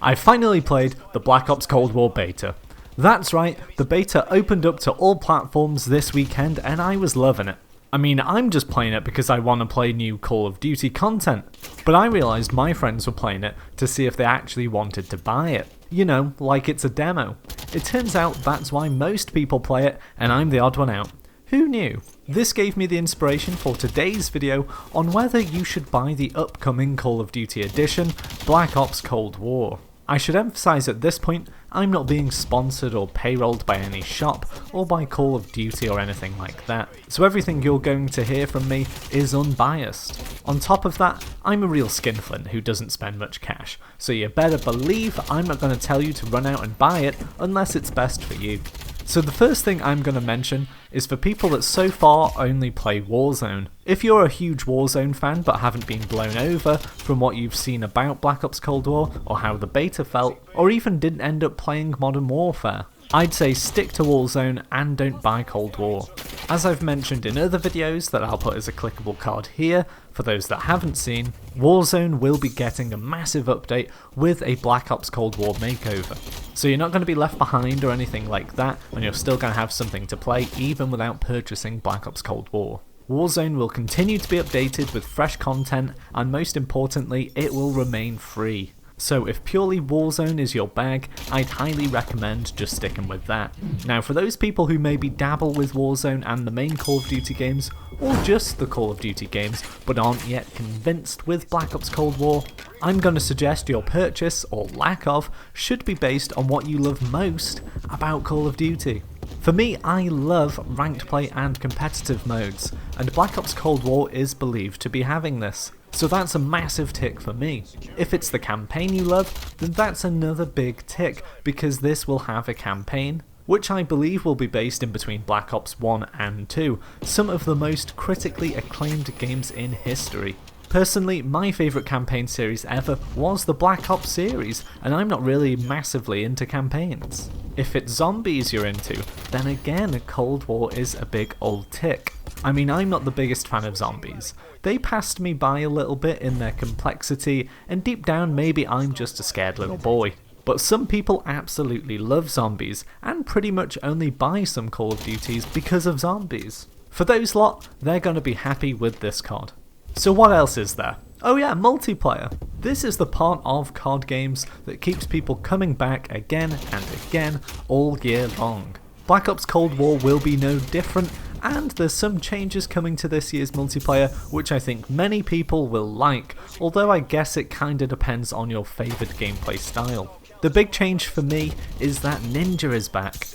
I finally played the Black Ops Cold War beta. That's right, the beta opened up to all platforms this weekend and I was loving it. I mean, I'm just playing it because I want to play new Call of Duty content, but I realised my friends were playing it to see if they actually wanted to buy it. You know, like it's a demo. It turns out that's why most people play it and I'm the odd one out. Who knew? This gave me the inspiration for today's video on whether you should buy the upcoming Call of Duty edition, Black Ops Cold War. I should emphasise at this point, I'm not being sponsored or payrolled by any shop or by Call of Duty or anything like that, so everything you're going to hear from me is unbiased. On top of that, I'm a real skinflint who doesn't spend much cash, so you better believe I'm not going to tell you to run out and buy it unless it's best for you. So the first thing I'm going to mention is for people that so far only play Warzone. If you're a huge Warzone fan but haven't been blown over from what you've seen about Black Ops Cold War or how the beta felt, or even didn't end up playing Modern Warfare, I'd say stick to Warzone and don't buy Cold War. As I've mentioned in other videos that I'll put as a clickable card here, for those that haven't seen, Warzone will be getting a massive update with a Black Ops Cold War makeover. So you're not going to be left behind or anything like that, and you're still going to have something to play even without purchasing Black Ops Cold War. Warzone will continue to be updated with fresh content, and most importantly, it will remain free. So if purely Warzone is your bag, I'd highly recommend just sticking with that. Now for those people who maybe dabble with Warzone and the main Call of Duty games, or just the Call of Duty games, but aren't yet convinced with Black Ops Cold War, I'm going to suggest your purchase, or lack of, should be based on what you love most about Call of Duty. For me, I love ranked play and competitive modes, and Black Ops Cold War is believed to be having this. So that's a massive tick for me. If it's the campaign you love, then that's another big tick, because this will have a campaign, which I believe will be based in between Black Ops 1 and 2, some of the most critically acclaimed games in history. Personally, my favourite campaign series ever was the Black Ops series, and I'm not really massively into campaigns. If it's zombies you're into, then again Cold War is a big old tick. I mean, I'm not the biggest fan of zombies. They passed me by a little bit in their complexity, and deep down maybe I'm just a scared little boy. But some people absolutely love zombies, and pretty much only buy some Call of Duties because of zombies. For those lot, they're going to be happy with this COD. So what else is there? Oh yeah, multiplayer. This is the part of COD games that keeps people coming back again and again all year long. Black Ops Cold War will be no different, and there's some changes coming to this year's multiplayer which I think many people will like, although I guess it kinda depends on your favourite gameplay style. The big change for me is that Ninja is back.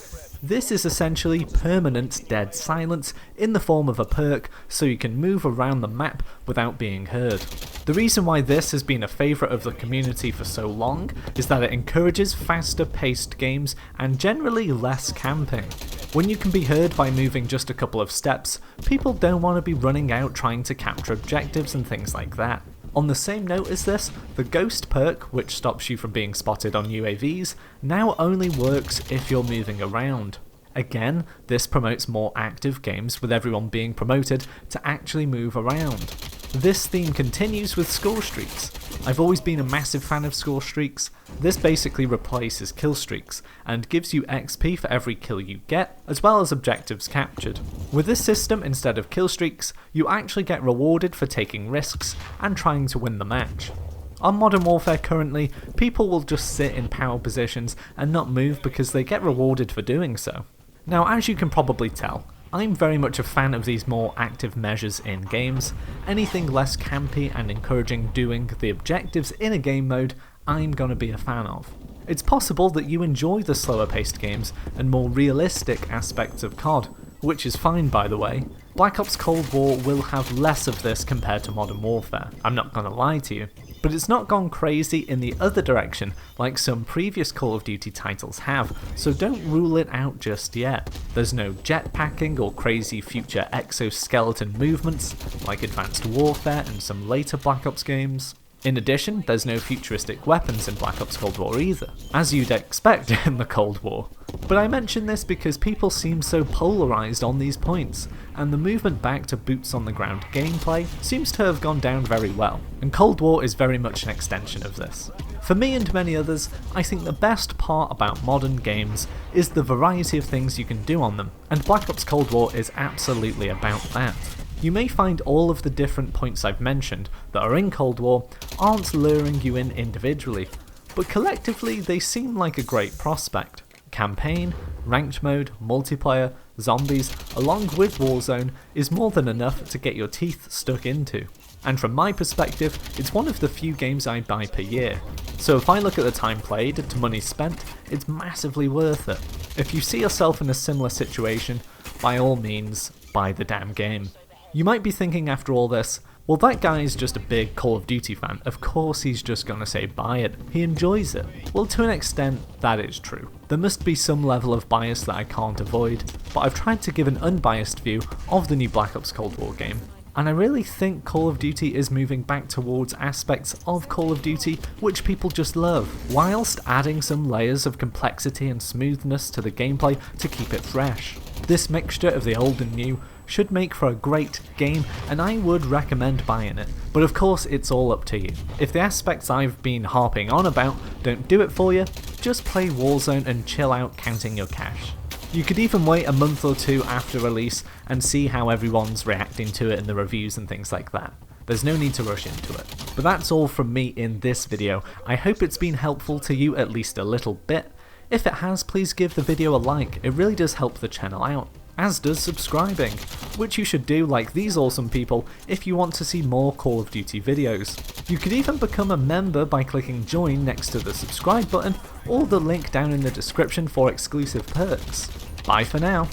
This is essentially permanent dead silence in the form of a perk, so you can move around the map without being heard. The reason why this has been a favourite of the community for so long is that it encourages faster paced games and generally less camping. When you can be heard by moving just a couple of steps, people don't want to be running out trying to capture objectives and things like that. On the same note as this, the Ghost perk, which stops you from being spotted on UAVs, now only works if you're moving around. Again, this promotes more active games with everyone being promoted to actually move around. This theme continues with score streaks. I've always been a massive fan of score streaks. This basically replaces kill streaks and gives you XP for every kill you get, as well as objectives captured. With this system, instead of kill streaks, you actually get rewarded for taking risks and trying to win the match. On Modern Warfare currently, people will just sit in power positions and not move because they get rewarded for doing so. Now, as you can probably tell, I'm very much a fan of these more active measures in games. Anything less campy and encouraging doing the objectives in a game mode, I'm gonna be a fan of. It's possible that you enjoy the slower paced games and more realistic aspects of COD, which is fine by the way. Black Ops Cold War will have less of this compared to Modern Warfare, I'm not gonna lie to you. But it's not gone crazy in the other direction like some previous Call of Duty titles have, so don't rule it out just yet. There's no jetpacking or crazy future exoskeleton movements like Advanced Warfare and some later Black Ops games. In addition, there's no futuristic weapons in Black Ops Cold War either, as you'd expect in the Cold War. But I mention this because people seem so polarised on these points, and the movement back to boots on the ground gameplay seems to have gone down very well, and Cold War is very much an extension of this. For me and many others, I think the best part about modern games is the variety of things you can do on them, and Black Ops Cold War is absolutely about that. You may find all of the different points I've mentioned that are in Cold War aren't luring you in individually, but collectively they seem like a great prospect. Campaign, ranked mode, multiplayer, zombies, along with Warzone is more than enough to get your teeth stuck into. And from my perspective, it's one of the few games I buy per year. So if I look at the time played to money spent, it's massively worth it. If you see yourself in a similar situation, by all means, buy the damn game. You might be thinking after all this, well, that guy's just a big Call of Duty fan, of course he's just gonna say buy it, he enjoys it. Well, to an extent, that is true. There must be some level of bias that I can't avoid, but I've tried to give an unbiased view of the new Black Ops Cold War game. And I really think Call of Duty is moving back towards aspects of Call of Duty which people just love, whilst adding some layers of complexity and smoothness to the gameplay to keep it fresh. This mixture of the old and new should make for a great game, and I would recommend buying it. But of course, it's all up to you. If the aspects I've been harping on about don't do it for you, just play Warzone and chill out counting your cash. You could even wait a month or two after release and see how everyone's reacting to it in the reviews and things like that. There's no need to rush into it. But that's all from me in this video. I hope it's been helpful to you at least a little bit. If it has, please give the video a like, it really does help the channel out. As does subscribing, which you should do like these awesome people if you want to see more Call of Duty videos. You could even become a member by clicking join next to the subscribe button or the link down in the description for exclusive perks. Bye for now.